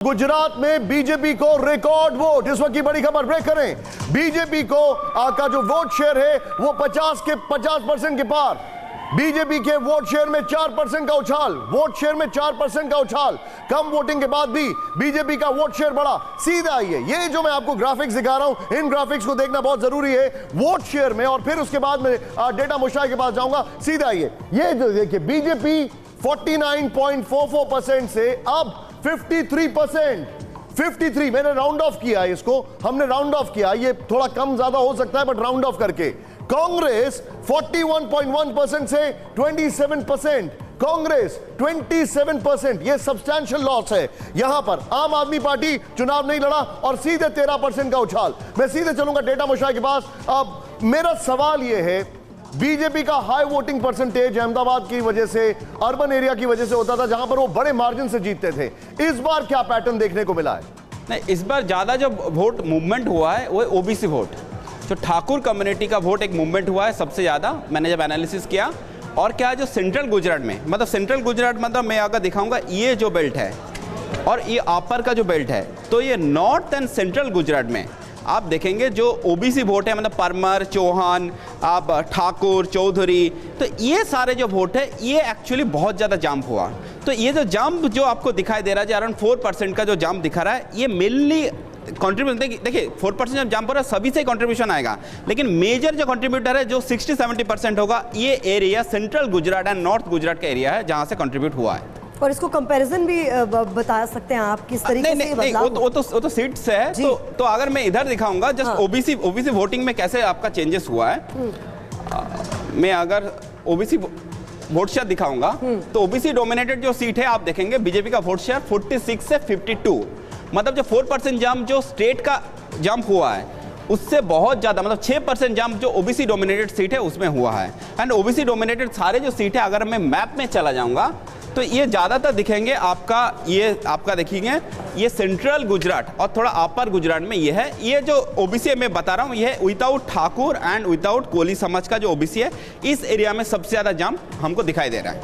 गुजरात में बीजेपी को record vote, इस वक्त की बड़ी खबर ब्रेक करें। बीजेपी को का जो वोट शेयर है वो 50% के पार। बीजेपी के वोट शेयर में 4% का उछाल, वोट शेयर में 4% का उछाल। कम वोटिंग के बाद भी बीजेपी का वोट शेयर बढ़ा। सीधा आइए, ये जो मैं आपको ग्राफिक्स दिखा रहा हूं, इन ग्राफिक्स को देखना बहुत जरूरी है वोट शेयर में, और फिर उसके बाद में डेटा मुश्ताक के पास जाऊंगा। सीधा आइए, ये जो देखिए बीजेपी 49.44% से अब 53%। मैंने राउंड ऑफ किया है इसको, हमने राउंड ऑफ किया, ये थोड़ा कम ज्यादा हो सकता है बट राउंड ऑफ करके। कांग्रेस 41.1% से 27%, कांग्रेस 27%, ये सब्सटैंशियल लॉस है। यहां पर आम आदमी पार्टी चुनाव नहीं लड़ा और सीधे 13% का उछाल। मैं सीधे चलूंगा डेटा मुश्ताक के पास। अब मेरा सवाल यह है, बीजेपी का हाई वोटिंग परसेंटेज अहमदाबाद की वजह से, अर्बन एरिया की वजह से होता था जहां पर वो बड़े मार्जिन से जीतते थे। इस बार क्या पैटर्न देखने को मिला है? नहीं, इस बार ज्यादा जो वोट मूवमेंट हुआ है वो ओबीसी वोट, जो ठाकुर कम्युनिटी का वोट एक मूवमेंट हुआ है सबसे ज्यादा, मैंने जब एनालिसिस किया। और क्या है जो सेंट्रल गुजरात में, मतलब सेंट्रल गुजरात मतलब मैं अगर दिखाऊंगा, ये जो बेल्ट है और ये अपर का जो बेल्ट है, तो ये नॉर्थ एंड सेंट्रल गुजरात में आप देखेंगे जो ओबीसी वोट है, मतलब परमार, चौहान, आप ठाकुर, चौधरी, तो ये सारे जो वोट है ये एक्चुअली बहुत ज़्यादा जंप हुआ। तो ये जो जंप जो आपको दिखाई दे रहा है, अराउंड 4% का जो जंप दिखा रहा है, ये मेनली कंट्रीब्यूशन, देखिए 4% जब जंप हो रहा है सभी से कंट्रीब्यूशन आएगा, लेकिन मेजर जो कंट्रीब्यूटर है जो 60-70% होगा, ये area central Gujarat and north Gujarat का एरिया है जहाँ से कंट्रीब्यूट हुआ है। और इसको कंपैरिजन भी बता सकते हैं आप किस तरीके से बदलाव? वो तो सीट्स है, तो अगर मैं इधर दिखाऊंगा जस्ट ओबीसी वोटिंग में कैसे आपका चेंजेस हुआ है। मैं अगर ओबीसी वोट शेयर दिखाऊंगा तो ओबीसी डोमिनेटेड जो सीट है आप देखेंगे बीजेपी का वोट शेयर 46 से 52, मतलब जो 4% जंप जो स्टेट का जंप हुआ है उससे बहुत ज़्यादा, मतलब 6% जंप जो ओबीसी डोमिनेटेड सीट है उसमें हुआ है। एंड ओबीसी डोमिनेटेड सारे जो सीट है, अगर मैं मैप में चला जाऊंगा तो ये ज़्यादातर दिखेंगे आपका, ये आपका देखेंगे ये सेंट्रल गुजरात और थोड़ा अपर गुजरात में ये है। ये जो ओबीसी मैं बता रहा हूँ ये without Thakur and without Koli समाज का जो ओबीसी है, इस एरिया में सबसे ज़्यादा जंप हमको दिखाई दे रहा है।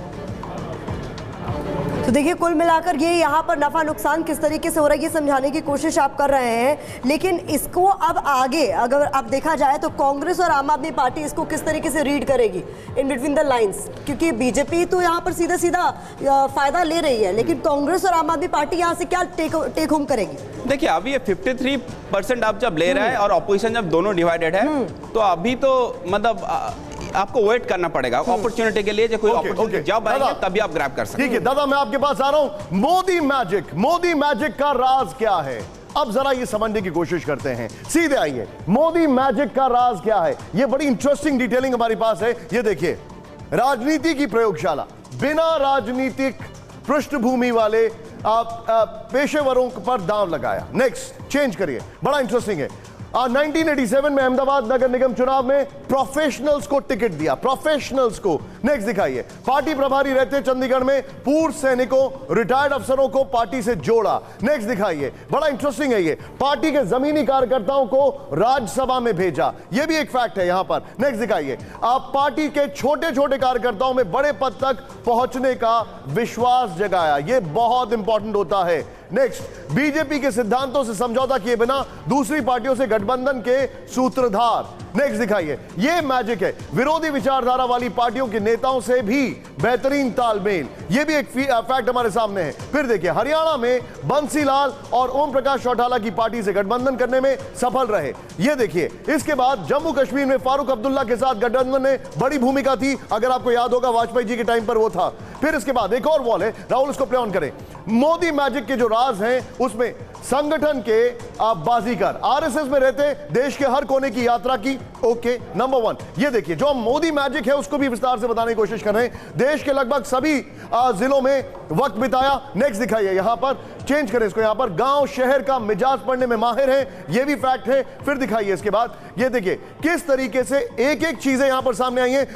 तो देखिए कुल मिलाकर ये यहाँ पर नफा नुकसान किस तरीके से हो रहा है ये समझाने की कोशिश आप कर रहे हैं, लेकिन इसको अब आगे अगर अब देखा जाए तो कांग्रेस और आम आदमी पार्टी इसको किस तरीके से रीड करेगी इन बिटवीन द लाइंस, क्योंकि बीजेपी तो यहाँ पर सीधा सीधा फायदा ले रही है, लेकिन कांग्रेस और आम आदमी पार्टी यहाँ से क्या टेक होम करेगी? देखिए अभी ये 53% आप जब ले रहा है और ऑपोजिशन जब दोनों डिवाइडेड है, तो अभी तो मतलब आपको वेट करना पड़ेगा अपॉर्चुनिटी के लिए, जो कोई अपॉर्चुनिटी जब आएगी तभी आप ग्रैब कर सकते हैं। ठीक है दादा, मैं आपके पास आ रहा हूं। मोदी मैजिक का राज क्या है? अब जरा ये समझने की कोशिश करते हैं। सीधे आइए, मोदी मैजिक का राज क्या है? ये बड़ी इंटरेस्टिंग डिटेलिंग हमारे पास है। ये देखिए, राजनीति की प्रयोगशाला, बिना राजनीतिक पृष्ठभूमि वाले पेशेवरों पर दांव लगाया। नेक्स्ट चेंज करिए, बड़ा इंटरेस्टिंग है। 1987 में अहमदाबाद नगर निगम चुनाव में प्रोफेशनल्स को टिकट दिया, प्रोफेशनल्स को। नेक्स्ट दिखाइए, पार्टी प्रभारी रहते चंडीगढ़ में पूर्व सैनिकों, रिटायर्ड अफसरों को पार्टी से जोड़ा। नेक्स्ट दिखाइए, बड़ा इंटरेस्टिंग है ये, पार्टी के जमीनी कार्यकर्ताओं को राज्यसभा में भेजा, ये भी एक फैक्ट है यहां पर। नेक्स्ट दिखाइए, आप पार्टी के छोटे छोटे कार्यकर्ताओं में बड़े पद तक पहुंचने का विश्वास जगाया, ये बहुत इंपॉर्टेंट होता है। नेक्स्ट, बीजेपी के सिद्धांतों से समझौता किए बिना दूसरी पार्टियों से गठबंधन के सूत्रधार। नेक्स्ट दिखाइए, ये मैजिक है, विरोधी विचारधारा वाली पार्टियों के नेताओं से भी बेहतरीन तालमेल, ये भी एक फैक्ट हमारे सामने है। फिर देखिए, हरियाणा में बंसीलाल और ओम प्रकाश चौटाला की पार्टी से गठबंधन करने में सफल रहे, ये देखिए। इसके बाद जम्मू कश्मीर में फारूक अब्दुल्ला के साथ गठबंधन में बड़ी भूमिका थी, अगर आपको याद होगा वाजपेयी जी के टाइम पर वो था। फिर इसके बाद एक और वॉल है, राहुल इसको प्ले ऑन करें। मोदी मैजिक के जो राज हैं उसमें संगठन के बाजीगर, आरएसएस में रहते, देश के हर कोने की यात्रा की। ओके, नंबर 1 ये देखिए, जो मोदी मैजिक है उसको भी विस्तार से बताने की कोशिश कर रहे हैं। देश के लगभग सभी जिलों में वक्त बिताया। नेक्स्ट दिखाइए, यहां पर चेंज करें इसको, यहां पर गांव शहर का मिजाज पढ़ने में माहिर है, ये भी फैक्ट है। फिर दिखाइए इसके बाद, ये देखिए किस तरीके से एक एक चीजें यहां पर सामने आई हैं।